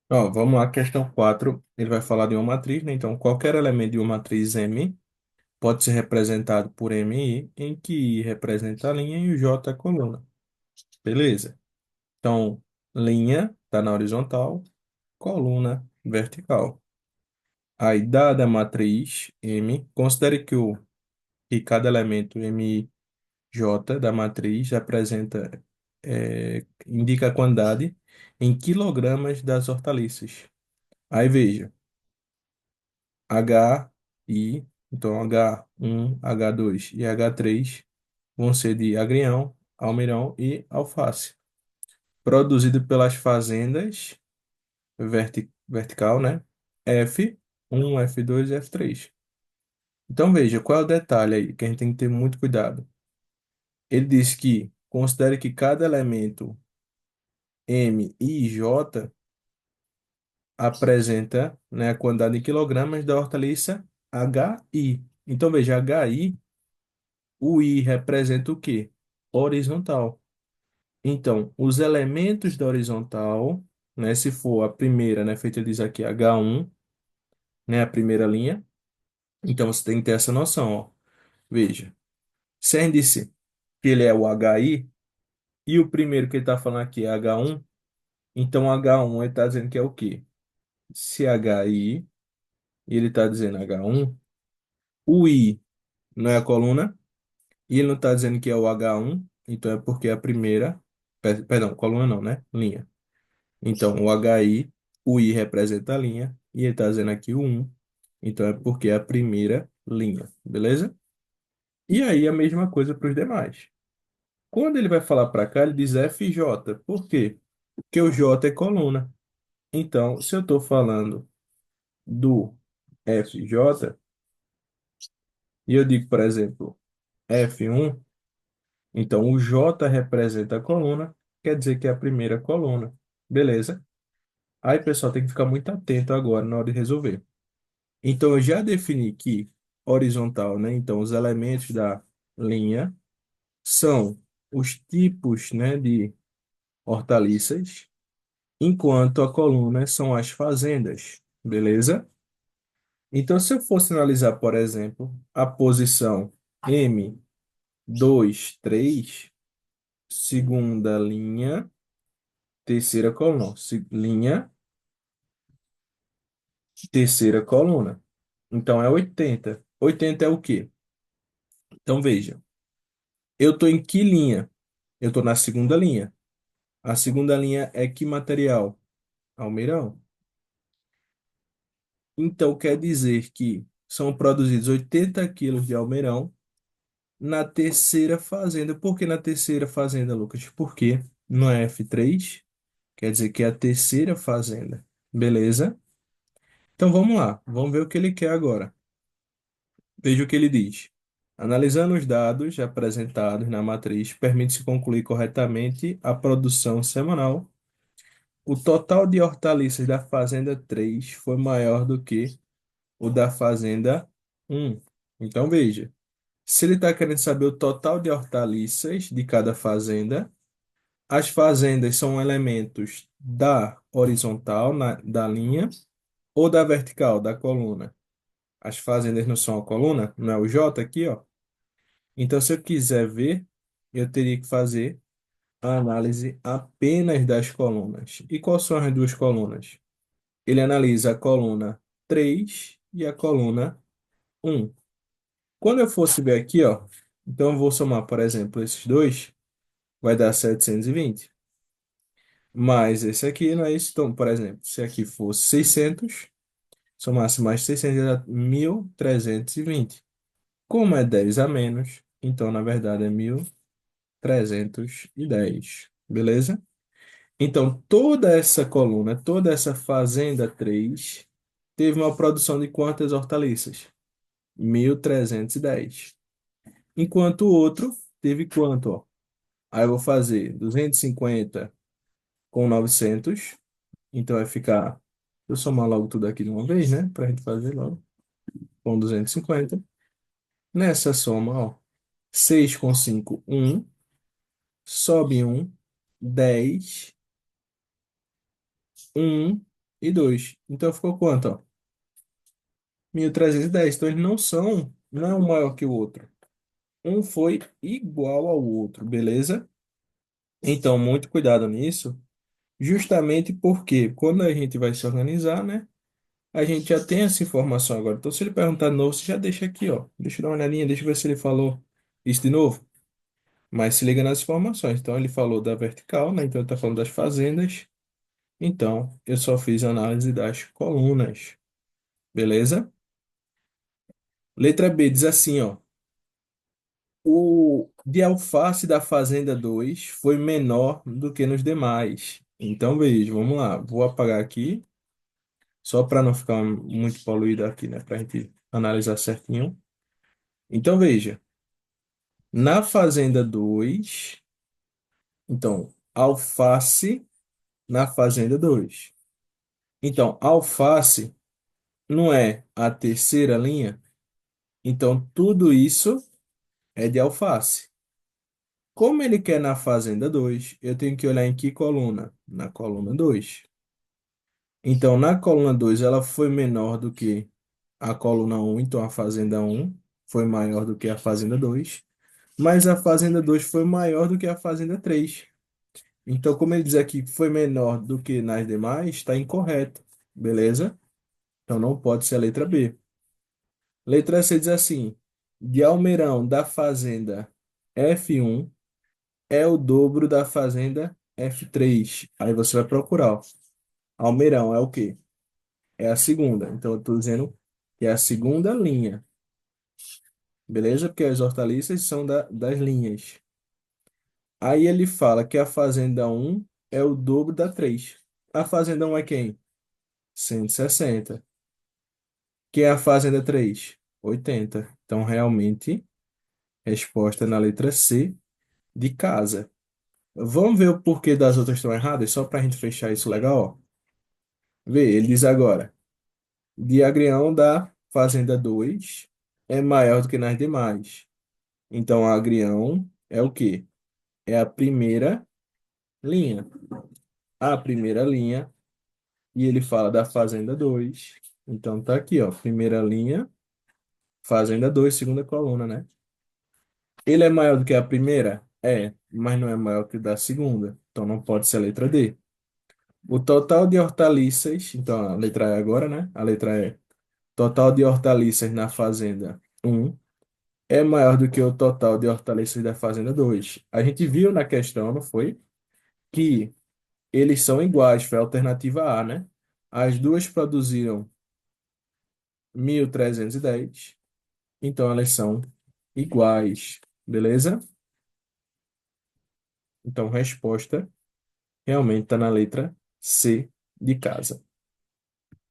Ó, vamos lá, questão 4. Ele vai falar de uma matriz, né? Então, qualquer elemento de uma matriz M pode ser representado por MI, em que I representa a linha e o J a coluna. Beleza? Então, linha está na horizontal, coluna vertical. Aí, dada a matriz M, considere que cada elemento MI J da matriz representa, indica a quantidade em quilogramas das hortaliças. Aí veja, HI, então H1, H2 e H3 vão ser de agrião, almeirão e alface, produzido pelas fazendas vertical, né? F1, F2 e F3. Então veja, qual é o detalhe aí que a gente tem que ter muito cuidado. Ele diz que considere que cada elemento M, I e J apresenta, né, a quantidade em quilogramas da hortaliça HI. Então veja, HI, o I representa o quê? Horizontal. Então, os elementos da horizontal, né, se for a primeira, né, feita ele diz aqui H1, né, a primeira linha, então você tem que ter essa noção, ó. Veja, se a gente disse que ele é o HI, e o primeiro que ele está falando aqui é H1, então H1 ele está dizendo que é o quê? Se HI, e ele está dizendo H1, o I não é a coluna, e ele não está dizendo que é o H1, então é porque é a primeira, perdão, coluna não, né? Linha. Então, o HI, o I representa a linha, e ele está dizendo aqui o 1, então é porque é a primeira linha, beleza? E aí a mesma coisa para os demais. Quando ele vai falar para cá, ele diz FJ. Por quê? Porque o J é coluna. Então, se eu estou falando do FJ, e eu digo, por exemplo, F1, então o J representa a coluna, quer dizer que é a primeira coluna. Beleza? Aí, pessoal, tem que ficar muito atento agora na hora de resolver. Então, eu já defini que horizontal, né? Então, os elementos da linha são os tipos, né, de hortaliças, enquanto a coluna são as fazendas, beleza? Então, se eu fosse analisar, por exemplo, a posição M2, 3, segunda linha, terceira coluna, linha, terceira coluna. Então, é 80. 80 é o quê? Então, veja, eu estou em que linha? Eu estou na segunda linha. A segunda linha é que material? Almeirão. Então, quer dizer que são produzidos 80 quilos de almeirão na terceira fazenda. Por que na terceira fazenda, Lucas? Porque não é F3, quer dizer que é a terceira fazenda. Beleza? Então vamos lá, vamos ver o que ele quer agora. Veja o que ele diz. Analisando os dados apresentados na matriz, permite-se concluir corretamente a produção semanal. O total de hortaliças da fazenda 3 foi maior do que o da fazenda 1. Então veja. Se ele está querendo saber o total de hortaliças de cada fazenda, as fazendas são elementos da horizontal, da linha, ou da vertical, da coluna. As fazendas não são a coluna, não é o J aqui, ó. Então, se eu quiser ver, eu teria que fazer a análise apenas das colunas. E quais são as duas colunas? Ele analisa a coluna 3 e a coluna 1. Quando eu fosse ver aqui, ó, então eu vou somar, por exemplo, esses dois, vai dar 720. Mais esse aqui não é isso. Então, por exemplo, se aqui fosse 600, somasse mais 600, ia dar 1.320. Como é 10 a menos, então, na verdade, é 1.310. Beleza? Então, toda essa coluna, toda essa fazenda 3 teve uma produção de quantas hortaliças? 1.310. Enquanto o outro teve quanto, ó? Aí eu vou fazer 250 com 900. Então vai ficar. Deixa eu somar logo tudo aqui de uma vez, né? Para a gente fazer logo. Com 250. Nessa soma, ó. 6 com 5 1. Sobe um 10 um e 2. Então ficou quanto, ó? 1.310. Então eles não são, não é um maior que o outro. Um foi igual ao outro, beleza? Então, muito cuidado nisso, justamente porque quando a gente vai se organizar, né? A gente já tem essa informação agora. Então, se ele perguntar de novo, você já deixa aqui, ó. Deixa eu dar uma olhadinha, deixa eu ver se ele falou isso de novo. Mas se liga nas informações. Então, ele falou da vertical, né? Então, ele está falando das fazendas. Então, eu só fiz a análise das colunas. Beleza? Letra B diz assim, ó. O de alface da fazenda 2 foi menor do que nos demais. Então, veja, vamos lá. Vou apagar aqui, só para não ficar muito poluído aqui, né? Para a gente analisar certinho. Então, veja. Na fazenda 2, então, alface na fazenda 2. Então, alface não é a terceira linha, então tudo isso é de alface. Como ele quer na fazenda 2, eu tenho que olhar em que coluna? Na coluna 2. Então, na coluna 2, ela foi menor do que a coluna um, então a fazenda um foi maior do que a fazenda 2, mas a fazenda 2 foi maior do que a fazenda 3. Então, como ele diz aqui que foi menor do que nas demais, está incorreto, beleza? Então, não pode ser a letra B. Letra C diz assim: de Almeirão da fazenda F1 é o dobro da fazenda F3. Aí você vai procurar, ó. Almeirão é o quê? É a segunda. Então, eu estou dizendo que é a segunda linha, beleza? Porque as hortaliças são das linhas. Aí ele fala que a fazenda um é o dobro da 3. A fazenda um é quem? 160. Que é a fazenda 3? 80. Então, realmente, resposta na letra C, de casa. Vamos ver o porquê das outras estão erradas, só para a gente fechar isso legal, ó. Vê, ele diz agora, de Agrião da fazenda 2 é maior do que nas demais. Então, a Agrião é o quê? É a primeira linha. A primeira linha, e ele fala da fazenda 2. Então, tá aqui, ó, primeira linha, fazenda 2, segunda coluna, né? Ele é maior do que a primeira? É, mas não é maior que o da segunda. Então não pode ser a letra D. O total de hortaliças, então a letra E agora, né? A letra E. Total de hortaliças na fazenda um é maior do que o total de hortaliças da fazenda 2. A gente viu na questão, não foi? Que eles são iguais, foi a alternativa A, né? As duas produziram 1.310, então elas são iguais, beleza? Então, resposta realmente está na letra C de casa.